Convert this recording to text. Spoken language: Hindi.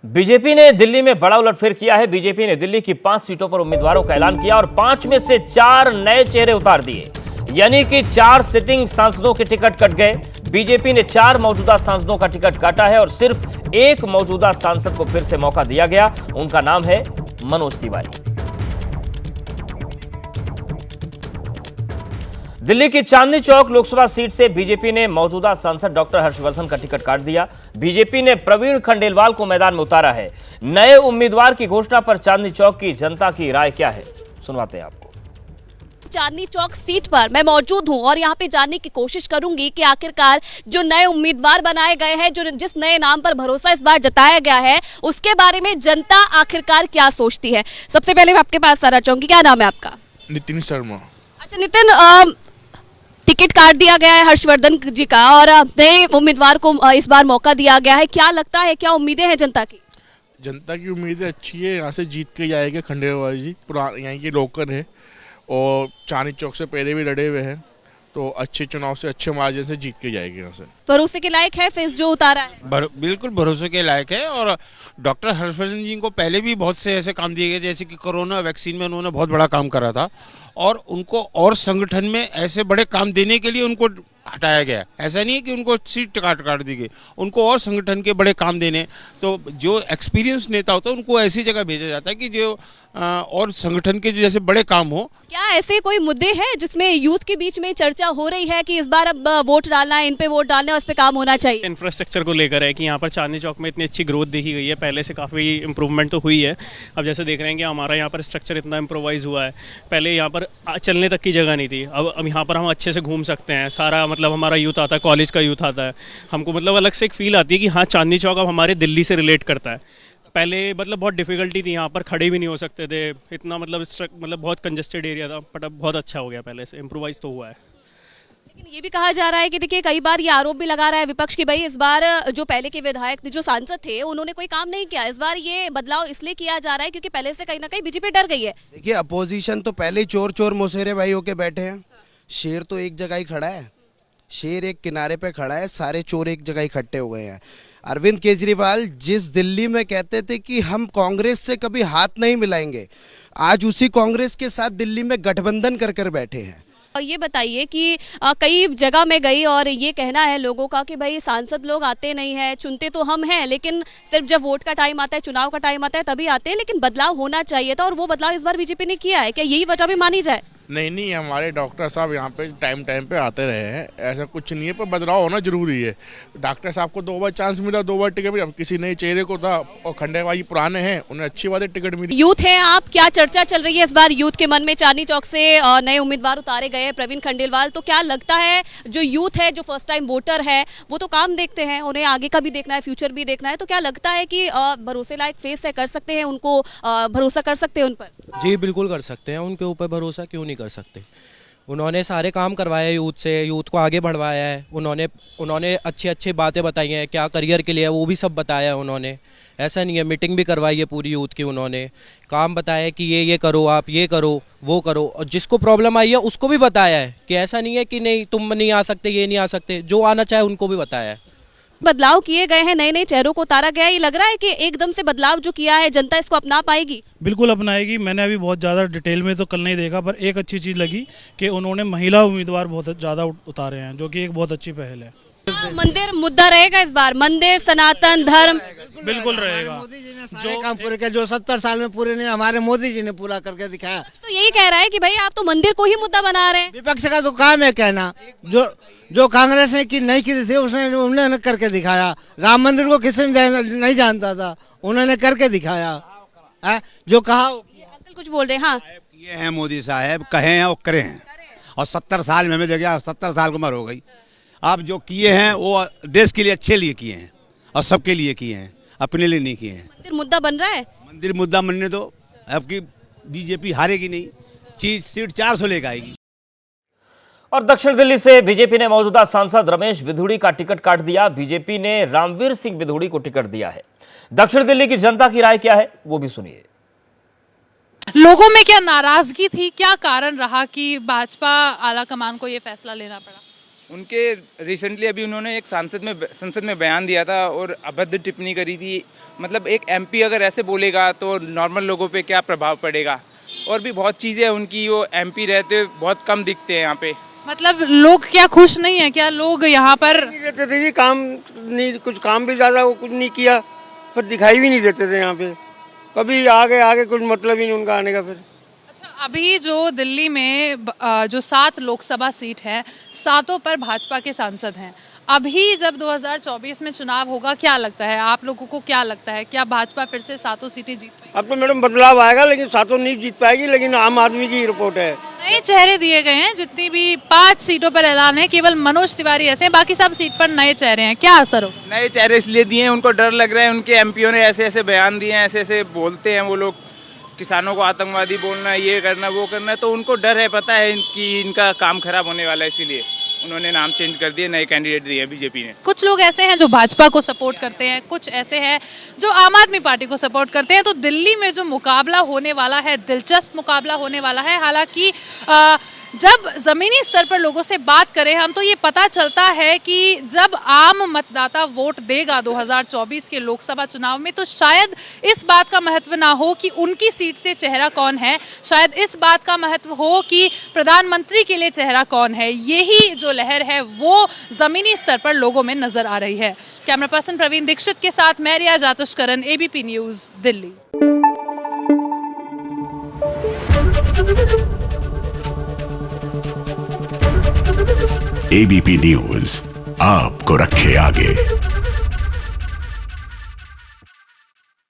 बीजेपी ने दिल्ली में बड़ा उलटफेर किया है। बीजेपी ने दिल्ली की 5 सीटों पर उम्मीदवारों का ऐलान किया और 5 में से 4 नए चेहरे उतार दिए, यानी कि 4 सिटिंग सांसदों के टिकट कट गए। बीजेपी ने 4 मौजूदा सांसदों का टिकट काटा है और सिर्फ एक मौजूदा सांसद को फिर से मौका दिया गया। उनका नाम है मनोज तिवारी। दिल्ली की चांदनी चौक लोकसभा सीट से बीजेपी ने मौजूदा सांसद डॉक्टर हर्षवर्धन का टिकट काट दिया। बीजेपी ने प्रवीण खंडेलवाल को मैदान में उतारा है। नए उम्मीदवार की घोषणा पर चांदनी चौक की जनता की राय क्या है, सुनवाते हैं आपको। चांदनी चौक सीट पर मैं मौजूद हूं और यहां पे जानने की कोशिश करूंगी कि आखिरकार जो नए उम्मीदवार बनाए गए हैं, जो जिस नए नाम पर भरोसा इस बार जताया गया है, उसके बारे में जनता आखिरकार क्या सोचती है। सबसे पहले मैं आपके पास आना चाहूंगी, क्या नाम है आपका? नितिन शर्मा। अच्छा नितिन, टिकट काट दिया गया है हर्षवर्धन जी का और नए उम्मीदवार को इस बार मौका दिया गया है। क्या लगता है, क्या उम्मीदें हैं जनता की? जनता की उम्मीदें अच्छी है, यहाँ से जीत के जाएंगे खंडेलवाल जी। पुराने यहाँ के लोकल है और चांदनी चौक से पहले भी लड़े हुए हैं, तो अच्छे चुनाव से अच्छे मार्जिन से जीत के जाएंगे यहाँ से। भरोसे के लायक है फेस जो उतारा है? बिल्कुल भरोसे के लायक है। और डॉक्टर हर्षवर्धन जी को पहले भी बहुत से ऐसे काम दिए गए, जैसे कि कोरोना वैक्सीन में उन्होंने बहुत बड़ा काम करा था और उनको और संगठन में ऐसे बड़े काम देने के लिए उनको हटाया गया। ऐसा नहीं है कि उनको सीट काट दी गई, उनको और संगठन के बड़े काम देने। तो जो एक्सपीरियंस नेता होता है उनको ऐसी जगह भेजा जाता है कि जो और संगठन के जो जैसे बड़े काम हो। क्या ऐसे कोई मुद्दे हैं जिसमें यूथ के बीच में चर्चा हो रही है कि इस बार अब वोट डालना है, इन पे वोट डालना है, उस पे काम होना चाहिए? इंफ्रास्ट्रक्चर को लेकर है कि यहाँ पर चांदनी चौक में इतनी अच्छी ग्रोथ देखी गई है, पहले से काफ़ी इंप्रूवमेंट तो हुई है। अब जैसे देख रहे हैं कि हमारा यहाँ पर स्ट्रक्चर इतना इम्प्रोवाइज हुआ है, पहले यहाँ पर चलने तक की जगह नहीं थी। अब यहाँ पर हम अच्छे से घूम सकते हैं, सारा मतलब हमारा यूथ आता है, कॉलेज का यूथ आता है, हमको मतलब अलग से एक फील आती है कि हाँ चांदनी चौक अब हमारे दिल्ली से रिलेट करता है। पहले मतलब बहुत डिफिकल्टी थी, यहाँ पर खड़े भी नहीं हो सकते थे, इतना मतलब बहुत कंजेस्टेड एरिया था, बट अब बहुत अच्छा हो गया, पहले से इम्प्रोवाइज तो हुआ है। लेकिन ये भी कहा जा रहा है कि देखिए कई बार ये आरोप भी लगा रहा है विपक्ष की भाई इस बार जो पहले के विधायक जो सांसद थे उन्होंने कोई काम नहीं किया। इस बार ये बदलाव इसलिए किया जा रहा है क्योंकि पहले से कहीं ना कहीं बीजेपी डर गई है। देखिए अपोजिशन तो पहले ही चोर चोर मोसेरे भाई होके बैठे हैं। शेर तो एक जगह ही खड़ा है, शेर एक किनारे पे खड़ा है, सारे चोर एक जगह इकट्ठे हो गए हैं। अरविंद केजरीवाल जिस दिल्ली में कहते थे कि हम कांग्रेस से कभी हाथ नहीं मिलाएंगे, आज उसी कांग्रेस के साथ दिल्ली में गठबंधन कर कर बैठे हैं। ये बताइए कि कई जगह में गई और ये कहना है लोगों का कि भाई सांसद लोग आते नहीं हैं, चुनते तो हम हैं लेकिन सिर्फ जब वोट का टाइम आता है, चुनाव का टाइम आता है तभी आते हैं, लेकिन बदलाव होना चाहिए था और वो बदलाव इस बार बीजेपी ने किया है। क्या यही वजह भी मानी जाए? नहीं, हमारे डॉक्टर साहब यहाँ पे टाइम पे आते रहे हैं, ऐसा कुछ नहीं है, पर बदलाव होना जरूरी है। डॉक्टर साहब को 2 बार चांस मिला, 2 बार टिकट मिला, अब किसी नए चेहरे को था और खंडेलवाल जी पुराने हैं, उन्हें अच्छी बात है टिकट मिली। यूथ है आप, क्या चर्चा चल रही है इस बार यूथ के मन में? चांदनी चौक से नए उम्मीदवार उतारे गए प्रवीण खंडेलवाल, तो क्या लगता है जो यूथ है, जो फर्स्ट टाइम वोटर है, वो तो काम देखते हैं, उन्हें आगे का भी देखना है, फ्यूचर भी देखना है, तो क्या लगता है कि भरोसे लायक फेस है, कर सकते हैं उनको, भरोसा कर सकते हैं उन पर? जी बिल्कुल कर सकते हैं, उनके ऊपर भरोसा क्यों नहीं कर सकते। उन्होंने सारे काम करवाए यूथ से, यूथ को आगे बढ़वाया है। उन्होंने अच्छी अच्छी बातें बताई हैं, क्या करियर के लिए वो भी सब बताया है उन्होंने। ऐसा नहीं है, मीटिंग भी करवाई है पूरी यूथ की, उन्होंने काम बताया कि ये करो, आप ये करो, वो करो, और जिसको प्रॉब्लम आई है उसको भी बताया है कि ऐसा नहीं है कि नहीं तुम नहीं आ सकते, ये नहीं आ सकते, जो आना चाहे उनको भी बताया है। बदलाव किए गए हैं, नए नए चेहरों को उतारा गया है, ये लग रहा है कि एकदम से बदलाव जो किया है जनता इसको अपना पाएगी? बिल्कुल अपनाएगी। मैंने अभी बहुत ज़्यादा डिटेल में तो कल नहीं देखा, पर एक अच्छी चीज़ लगी कि उन्होंने महिला उम्मीदवार बहुत ज़्यादा उतारे हैं, जो कि एक बहुत अच्छी पहल है। मंदिर मुद्दा रहेगा इस बार, मंदिर सनातन धर्म बिल्कुल रहेगा। मोदी जी ने सारे काम पूरे किए, जो 70 साल में पूरे नहीं, हमारे मोदी जी ने पूरा करके दिखाया। तो यही कह रहा है कि भाई आप तो मंदिर को ही मुद्दा बना रहे हैं। विपक्ष का तो काम है कहना, जो कांग्रेस ने की नहीं की थी उन्होंने करके दिखाया। राम मंदिर को किसी ने नहीं जानता था, उन्होंने करके दिखाया है, जो कहा। अंकल कुछ बोल रहे हैं? हाँ किए हैं मोदी साहब, कहे हैं और करे हैं, और 70 साल में हमें देखा, 70 साल की उम्र हो गई। आप जो किए हैं वो देश के लिए अच्छे लिए किए हैं और सबके लिए किए हैं, अपने लिए नहीं किए हैं। मंदिर मुद्दा बन रहा है। मंदिर मुद्दा बनने दो, अब की बीजेपी हारेगी नहीं, सीट 400 लेकर आएगी। और दक्षिण दिल्ली से बीजेपी ने मौजूदा सांसद रमेश बिधूड़ी का टिकट काट दिया। बीजेपी ने रामवीर सिंह बिधूड़ी को टिकट दिया है। दक्षिण दिल्ली की जनता की राय क्या है वो भी सुनिए। लोगों में क्या नाराजगी थी, क्या कारण रहा कि भाजपा आला कमान को ये फैसला लेना पड़ा? उनके रिसेंटली अभी उन्होंने एक संसद में बयान दिया था और अभद्र टिप्पणी करी थी। मतलब एक एमपी अगर ऐसे बोलेगा तो नॉर्मल लोगों पे क्या प्रभाव पड़ेगा। और भी बहुत चीज़ें उनकी, वो एमपी रहते बहुत कम दिखते हैं यहाँ पे। मतलब लोग क्या खुश नहीं है क्या? लोग यहाँ पर नहीं देते थे जी, काम नहीं, कुछ काम भी ज़्यादा वो कुछ नहीं किया, फिर दिखाई भी नहीं देते थे यहाँ पे। कभी आगे कुछ मतलब ही नहीं उनका आने का। फिर अभी जो दिल्ली में जो 7 लोकसभा सीट है, 7 पर भाजपा के सांसद हैं। अभी जब 2024 में चुनाव होगा, क्या लगता है आप लोगों को, क्या लगता है क्या भाजपा फिर से 7 सीटें जीत पाएगी? अब तो मैडम बदलाव आएगा, लेकिन 7 नहीं जीत पाएगी, लेकिन आम आदमी की रिपोर्ट है। नए चेहरे दिए गए हैं, जितनी भी 5 सीटों पर ऐलान है, केवल मनोज तिवारी ऐसे हैं, बाकी सब सीट पर नए चेहरे हैं। क्या असर हो? नए चेहरे इसलिए दिए हैं, उनको डर लग रहा है। उनके एमपीओ ने ऐसे ऐसे बयान दिए हैं, ऐसे ऐसे बोलते हैं वो लोग, किसानों को आतंकवादी बोलना, ये करना वो करना, तो उनको डर है, पता है कि इनका काम खराब होने वाला है, इसीलिए उन्होंने नाम चेंज कर दिए, नए कैंडिडेट दिए बीजेपी ने। कुछ लोग ऐसे हैं जो भाजपा को सपोर्ट करते हैं, कुछ ऐसे हैं जो आम आदमी पार्टी को सपोर्ट करते हैं। तो दिल्ली में जो मुकाबला होने वाला है, दिलचस्प मुकाबला होने वाला है। हालांकि जब ज़मीनी स्तर पर लोगों से बात करें हम, तो ये पता चलता है कि जब आम मतदाता वोट देगा 2024 के लोकसभा चुनाव में, तो शायद इस बात का महत्व ना हो कि उनकी सीट से चेहरा कौन है, शायद इस बात का महत्व हो कि प्रधानमंत्री के लिए चेहरा कौन है। यही जो लहर है वो ज़मीनी स्तर पर लोगों में नजर आ रही है। कैमरा पर्सन प्रवीण दीक्षित के साथ मैं रिया जातुष्करन, ABP news, Delhi. ABP news आपको रखे आगे।